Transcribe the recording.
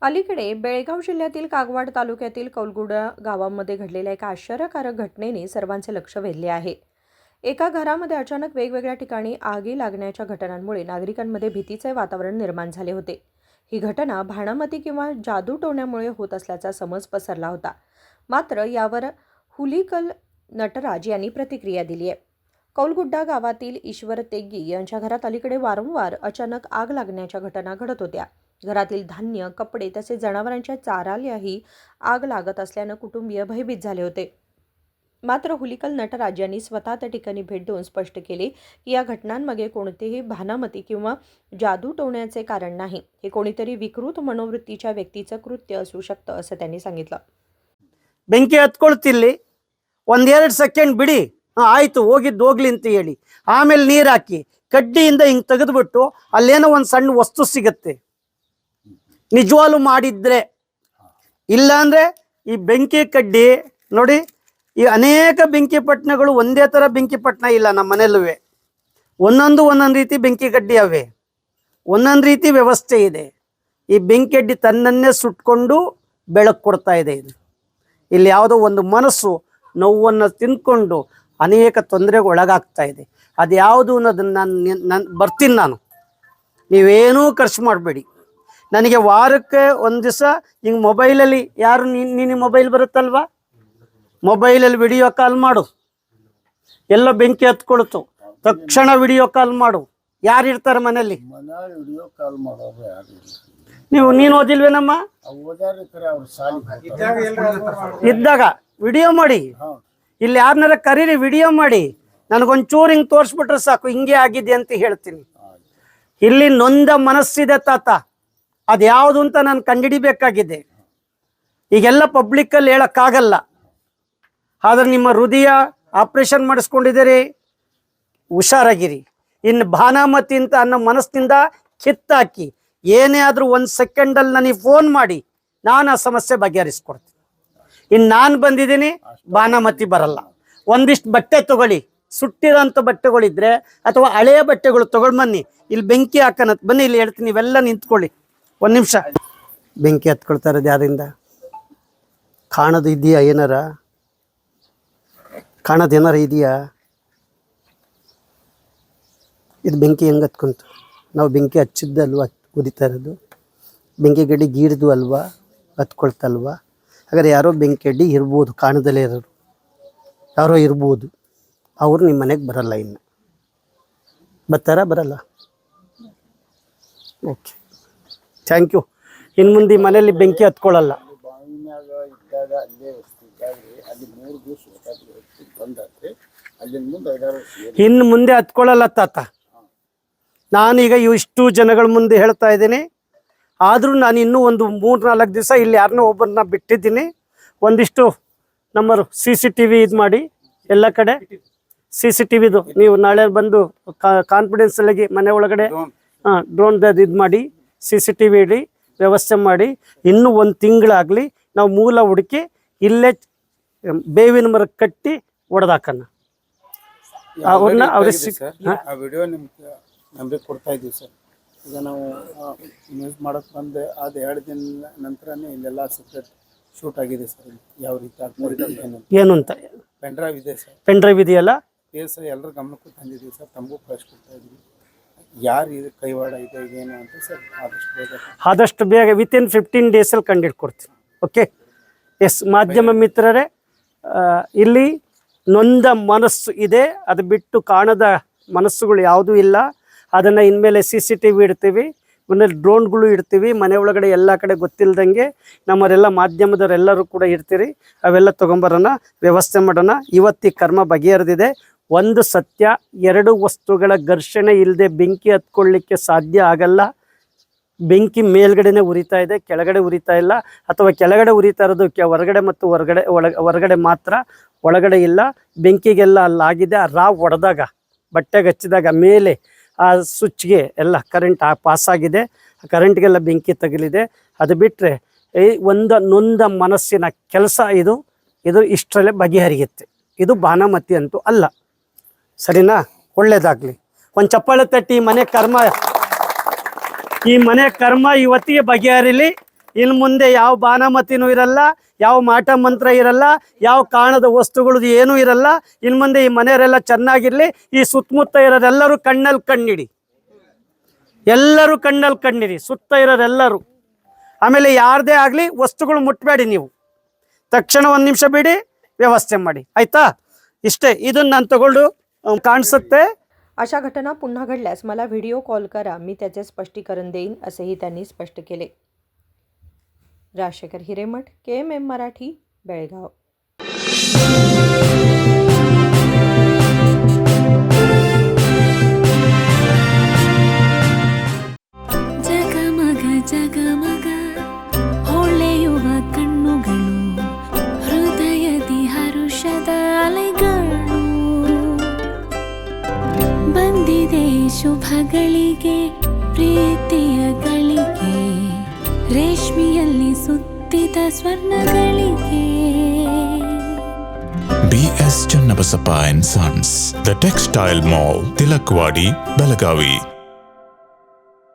अलीकडे बेळगाव जिल्ह्यातील कागवाड तालुक्यातील कौलगुडा गावामध्ये घडलेल्या एका आश्चर्यकारक घटनेने सर्वांचे लक्ष वेधले आहे. एका घरामध्ये अचानक वेगवेगळ्या ठिकाणी आगी लागण्याच्या घटनांमुळे नागरिकांमध्ये भीतीचे वातावरण निर्माण झाले होते. ही घटना भाणामती किंवा जादूटोण्यामुळे होत असल्याचा समज पसरला होता. मात्र यावर हुलिकल नटराज यांनी प्रतिक्रिया दिली आहे. कौलगुड्डा गावातील ईश्वर तेगी यांच्या घरात अलीकडे वारंवार अचानक आग लागण्याच्या घटना घडत होत्या. घरातील धान्य, कपडे तसेच जनावरांच्या चारालाही आग लागत असल्यानं कुटुंबीय भयभीत झाले होते. मात्र हुलिकल नटराज यांनी स्वतः त्या ठिकाणी भेट देऊन स्पष्ट केले की या घटनांमागे कोणतेही भानामती किंवा जादू टोण्याचे कारण नाही. हे कोणीतरी विकृत मनोवृत्तीच्या व्यक्तीचं कृत्य असू शकतं असं त्यांनी सांगितलं. ಬೆಂಕಿ ಹತ್ಕೊಳ್ತಿಲ್ಲಿ ಒಂದೆರಡು ಸೆಕೆಂಡ್ ಬಿಡಿ, ಆಯ್ತು ಹೋಗಿದ್ದು ಹೋಗ್ಲಿ ಅಂತ ಹೇಳಿ ಆಮೇಲೆ ನೀರು ಹಾಕಿ ಕಡ್ಡಿಯಿಂದ ಹಿಂಗೆ ತೆಗೆದುಬಿಟ್ಟು ಅಲ್ಲೇನೋ ಒಂದು ಸಣ್ಣ ವಸ್ತು ಸಿಗತ್ತೆ ನಿಜವಾಗ್ಲೂ ಮಾಡಿದ್ರೆ. ಇಲ್ಲ ಅಂದ್ರೆ ಈ ಬೆಂಕಿ ಕಡ್ಡಿ ನೋಡಿ, ಈ ಅನೇಕ ಬೆಂಕಿ ಪಟ್ಟಣಗಳು ಒಂದೇ ಥರ ಬೆಂಕಿ ಪಟ್ಟಣ ಇಲ್ಲ. ನಮ್ಮ ಮನೆಯಲ್ಲೂ ಒಂದೊಂದು ರೀತಿ ಬೆಂಕಿ ಕಡ್ಡಿ ಅವೆ, ಒಂದೊಂದು ರೀತಿ ವ್ಯವಸ್ಥೆ ಇದೆ. ಈ ಬೆಂಕಿ ಕಡ್ಡಿ ತನ್ನನ್ನೇ ಸುಟ್ಕೊಂಡು ಬೆಳಕು ಕೊಡ್ತಾ ಇದೆ. ಇಲ್ಲಿ ಯಾವುದೋ ಒಂದು ಮನಸ್ಸು ನೋವನ್ನು ತಿಂದ್ಕೊಂಡು ಅನೇಕ ತೊಂದರೆಗೆ ಒಳಗಾಗ್ತಾ ಇದೆ. ಅದು ಯಾವುದು ಅನ್ನೋದನ್ನು ನಾನು ಬರ್ತೀನಿ. ನೀವೇನೂ ಖರ್ಚು ಮಾಡಬೇಡಿ. ನನಗೆ ವಾರಕ್ಕೆ ಒಂದು ದಿವಸ ಹಿಂಗೆ ಮೊಬೈಲಲ್ಲಿ ಯಾರು ನಿನ್ನ ಮೊಬೈಲ್ ಬರುತ್ತಲ್ವ, ಮೊಬೈಲಲ್ಲಿ ವಿಡಿಯೋ ಕಾಲ್ ಮಾಡು. ಎಲ್ಲ ಬೆಂಕಿ ಹತ್ಕೊಳ್ತು ತಕ್ಷಣ ವಿಡಿಯೋ ಕಾಲ್ ಮಾಡು. ಯಾರು ಇರ್ತಾರೆ ಮನೆಯಲ್ಲಿ? ನೀನು ಓದಿಲ್ವೇನಮ್ಮ? ಇದ್ದಾಗ ವಿಡಿಯೋ ಮಾಡಿ, ಇಲ್ಲಿ ಯಾರನ್ನಾರ ಕರೀರಿ, ವಿಡಿಯೋ ಮಾಡಿ ನನಗೊಂಚೂರು ಹಿಂಗೆ ತೋರಿಸ್ಬಿಟ್ರೆ ಸಾಕು, ಹಿಂಗೆ ಆಗಿದೆ ಅಂತ ಹೇಳ್ತೀನಿ. ಇಲ್ಲಿ ನೊಂದ ಮನಸ್ಸಿದೆ ತಾತ, ಅದು ಯಾವುದು ಅಂತ ನಾನು ಕಂಡುಹಿಡಿಬೇಕಾಗಿದೆ. ಈಗೆಲ್ಲ ಪಬ್ಲಿಕ್ಕಲ್ಲಿ ಹೇಳೋಕ್ಕಾಗಲ್ಲ. ಆದ್ರೆ ನಿಮ್ಮ ಹೃದಯ ಆಪ್ರೇಷನ್ ಮಾಡಿಸ್ಕೊಂಡಿದ್ದೀರಿ, ಹುಷಾರಾಗಿರಿ. ಇನ್ನು ಭಾನಾಮತಿ ಅಂತ ಅನ್ನೋ ಮನಸ್ಸಿನಿಂದ ಕಿತ್ತಾಕಿ ಏನೇ ಆದರೂ 1 ಸೆಕೆಂಡಲ್ಲಿ ನನಗೆ ಫೋನ್ ಮಾಡಿ, ನಾನು ಆ ಸಮಸ್ಯೆ ಬಗೆಹರಿಸ್ಕೊಡ್ತೀನಿ. ಇನ್ನು ನಾನು ಬಂದಿದ್ದೀನಿ, ಭಾನಾಮತಿ ಬರಲ್ಲ. ಒಂದಿಷ್ಟು ಬಟ್ಟೆ ತಗೊಳ್ಳಿ, ಸುಟ್ಟಿರೋಂಥ ಬಟ್ಟೆಗಳಿದ್ರೆ ಅಥವಾ ಹಳೆಯ ಬಟ್ಟೆಗಳು ತಗೊಂಡು ಬನ್ನಿ, ಇಲ್ಲಿ ಬೆಂಕಿ ಹಾಕೋಣ ಬನ್ನಿ, ಇಲ್ಲಿ ಹೇಳ್ತೀನಿ. ಇವೆಲ್ಲ ನಿಂತ್ಕೊಳ್ಳಿ 1 ನಿಮಿಷ. ಬೆಂಕಿ ಹತ್ಕೊಳ್ತಾ ಇರೋದು ಯಾರಿಂದ? ಕಾಣೋದು ಇದೆಯಾ? ಕಾಣೋದು ಏನಾರ ಇದೆಯಾ? ಇದು ಬೆಂಕಿ ಹೆಂಗೆ ಹತ್ಕೊಂತು? ನಾವು ಬೆಂಕಿ ಹಚ್ಚಿದ್ದಲ್ವ ಉರಿತಾ ಇರೋದು? ಬೆಂಕಿ ಗಡ್ಡಿ ಗೀಡ್ದು ಅಲ್ವಾ ಹತ್ಕೊಳ್ತಲ್ವಾ? ಹಾಗಾದ್ರೆ ಯಾರೋ ಬೆಂಕಿ ಗಡ್ಡಿ ಇರ್ಬೋದು, ಕಾಣದಲ್ಲೇ ಇರೋರು ಯಾರೋ ಇರ್ಬೋದು. ಅವರು ನಿಮ್ಮ ಮನೆಗೆ ಬರಲ್ಲ. ಇನ್ನು ಬರ್ತಾರಾ? ಬರಲ್ಲ. Okay, thank you. ಇನ್ನು ಮುಂದೆ ಮನೆಯಲ್ಲಿ ಬೆಂಕಿ ಹತ್ಕೊಳ್ಳಲ್ಲ. ಇನ್ನು ಮುಂದೆ ಹತ್ಕೊಳ್ಳಲ್ಲ ತಾತ. ನಾನೀಗ ಇಷ್ಟು ಜನಗಳ ಮುಂದೆ ಹೇಳ್ತಾ ಇದ್ದೀನಿ. ಆದರೂ ನಾನು ಇನ್ನೂ ಒಂದು 3-4 ದಿವಸ ಇಲ್ಲಿ ಯಾರನ್ನೋ ಒಬ್ಬರನ್ನ ಬಿಟ್ಟಿದ್ದೀನಿ. ಒಂದಿಷ್ಟು ನಮ್ಮ CCTV ಇದು ಮಾಡಿ, ಎಲ್ಲ ಕಡೆ CCTVದು ನೀವು ನಾಳೆ ಬಂದು ಕಾನ್ಫಿಡೆನ್ಸಲ್ಲಿ ಮನೆ ಒಳಗಡೆ ಡ್ರೋನ್ದು ಇದು ಮಾಡಿ CCTV ಇಡಿ, ವ್ಯವಸ್ಥೆ ಮಾಡಿ. ಇನ್ನೂ 1 ತಿಂಗಳಾಗಲಿ, ನಾವು ಮೂಲ ಹುಡುಕಿ ಇಲ್ಲೇ ಬೇವಿನ ಮರ ಕಟ್ಟಿ ಹೊಡೆದಾಕಣ ಅವ್ರನ್ನ. ವಿಡಿಯೋ ನಿಮ್ಗೆ ನಮಗೆ ಕೊಡ್ತಾ ಇದ್ದೀವಿ ಸರ್. ಈಗ ನಾವು ನ್ಯೂಸ್ ಮಾಡೋಕ್ಕೆ ಬಂದು ಅದು 2 ದಿನ ನಂತರನೇ ಇಲ್ಲೆಲ್ಲ ಸಪ್ರೇಟ್ ಶೂಟ್ ಆಗಿದೆ ಸರ್. ಯಾವ ರೀತಿ ಆಗ್ಬೋದು ಏನು ಅಂತ ಪೆನ್ಡ್ರೈವ್ ಇದೆ ಸರ್. ಪೆನ್ಡ್ರೈವ್ ಇದೆಯಲ್ಲ, ಸರ್ ಎಲ್ಲರ ಗಮನಕ್ಕೂ ತಂದಿದ್ದೀವಿ ಸರ್. ತಮಗೂ ಕಳಿಸ್ಕೊಡ್ತಾ ಇದ್ವಿ. ಯಾರು ಇದು ಕೈವಾಡ ಇದೆ ಏನು ಅಂತ ಸರ್ ಆದಷ್ಟು ಬೇಗ ವಿತಿನ್ 15 ಡೇಸಲ್ಲಿ ಕಂಡುಹಿಡ್ಕೊಡ್ತೀವಿ. Okay, S. ಮಾಧ್ಯಮ ಮಿತ್ರರೇ, ಇಲ್ಲಿ ನೊಂದ ಮನಸ್ಸು ಇದೆ, ಅದು ಬಿಟ್ಟು ಕಾಣದ ಮನಸ್ಸುಗಳು ಯಾವುದೂ ಇಲ್ಲ. ಅದನ್ನು ಇನ್ಮೇಲೆ CCTV ಇಡ್ತೀವಿ, ಮನೇಲಿ ಡ್ರೋನ್ಗಳು ಇಡ್ತೀವಿ, ಮನೆ ಒಳಗಡೆ ಎಲ್ಲ ಕಡೆ ಗೊತ್ತಿಲ್ಲದಂಗೆ ನಮ್ಮವರೆಲ್ಲ ಮಾಧ್ಯಮದವರೆಲ್ಲರೂ ಕೂಡ ಇರ್ತೀರಿ. ಅವೆಲ್ಲ ತೊಗೊಂಬರೋಣ, ವ್ಯವಸ್ಥೆ ಮಾಡೋಣ. ಇವತ್ತಿ ಕರ್ಮ ಬಗೆಹರಿದಿದೆ. ಒಂದು ಸತ್ಯ, 2 ವಸ್ತುಗಳ ಘರ್ಷಣೆ ಇಲ್ಲದೆ ಬೆಂಕಿ ಹತ್ಕೊಳ್ಳಿಕ್ಕೆ ಸಾಧ್ಯ ಆಗಲ್ಲ. ಬೆಂಕಿ ಮೇಲ್ಗಡೆನೆ ಉರಿತಾ ಇದೆ, ಕೆಳಗಡೆ ಉರಿತಾ ಇಲ್ಲ. ಅಥವಾ ಕೆಳಗಡೆ ಉರಿತಾ ಇರೋದು ಹೊರಗಡೆ ಮತ್ತು ಹೊರಗಡೆ ಮಾತ್ರ, ಒಳಗಡೆ ಇಲ್ಲ. ಬೆಂಕಿಗೆಲ್ಲ ಅಲ್ಲಾಗಿದೆ. ಆ ರಾವ್ ಹೊಡೆದಾಗ, ಬಟ್ಟೆಗೆ ಹಚ್ಚಿದಾಗ ಮೇಲೆ ಆ ಸ್ವಿಚ್ಗೆ ಎಲ್ಲ ಕರೆಂಟ್ ಪಾಸಾಗಿದೆ. ಕರೆಂಟ್ಗೆಲ್ಲ ಬೆಂಕಿ ತಗಲಿದೆ. ಅದು ಬಿಟ್ಟರೆ ಒಂದು ನೊಂದ ಮನಸ್ಸಿನ ಕೆಲಸ ಇದು ಇಷ್ಟರಲ್ಲೇ ಬಗೆಹರಿಯುತ್ತೆ. ಇದು ಭಾನಾಮತಿ ಅಂತೂ ಅಲ್ಲ. ಸರಿನಾ? ಒಳ್ಳೇದಾಗಲಿ. ಒಂದು ಚಪ್ಪಾಳೆ ತಟ್ಟಿ. ಈ ಮನೆ ಕರ್ಮ ಇವತ್ತಿಗೆ ಬಗೆಹರಿಲಿ. ಇನ್ನು ಮುಂದೆ ಯಾವ ಬಾನಮತಿನೂ ಇರಲ್ಲ, ಯಾವ ಮಾಟ ಮಂತ್ರ ಇರಲ್ಲ, ಯಾವ ಕಾಣದ ವಸ್ತುಗಳು ಏನೂ ಇರಲ್ಲ. ಇನ್ನು ಮುಂದೆ ಈ ಮನೆಯವರೆಲ್ಲ ಚೆನ್ನಾಗಿರಲಿ. ಈ ಸುತ್ತಮುತ್ತ ಇರೋರೆಲ್ಲರೂ ಕಣ್ಣಲ್ಲಿ ಕಣ್ಣಿಡಿ, ಎಲ್ಲರೂ ಕಣ್ಣಲ್ಲಿ ಕಣ್ಣಿಡಿ, ಸುತ್ತ ಇರೋರೆಲ್ಲರೂ. ಆಮೇಲೆ ಯಾರದೇ ಆಗಲಿ ವಸ್ತುಗಳು ಮುಟ್ಟಬೇಡಿ ನೀವು. ತಕ್ಷಣ 1 ನಿಮಿಷ ಬಿಡಿ, ವ್ಯವಸ್ಥೆ ಮಾಡಿ, ಆಯಿತಾ? इष्टे ಇದನ್ನ ನಾನು ತಗೊಂಡು ಕಾಣಿಸುತ್ತೆ. अशा घटना पुन्हा घडल्यास मला व्हिडिओ कॉल करा, मी त्याचे स्पष्टीकरण देईन, असेही त्यांनी स्पष्ट केले. राजशेखर हिरेमठ, KMM मराठी, बेळगाव. ಜಗಮಗ ಜಗಮಗ ಹೊಳೆಯುವ ಕಣ್ಣುಗಳು, ಹೃದಯದಿ ಹರುಷದ ಅಲೆಗಳು. ಬಂದಿದೆ ಶುಭಗಳಿಗೆ, ಪ್ರೀತಿಯ ಗಳಿಗೆ, ರೇಷ್ಮೆಯಲ್ಲಿ ಸುತ್ತಿದ ಸ್ವರ್ಣಗಳಿಗೆ. BS Channabasappa and Sons, The Textile Mall, Tilakvadi, Belagavi.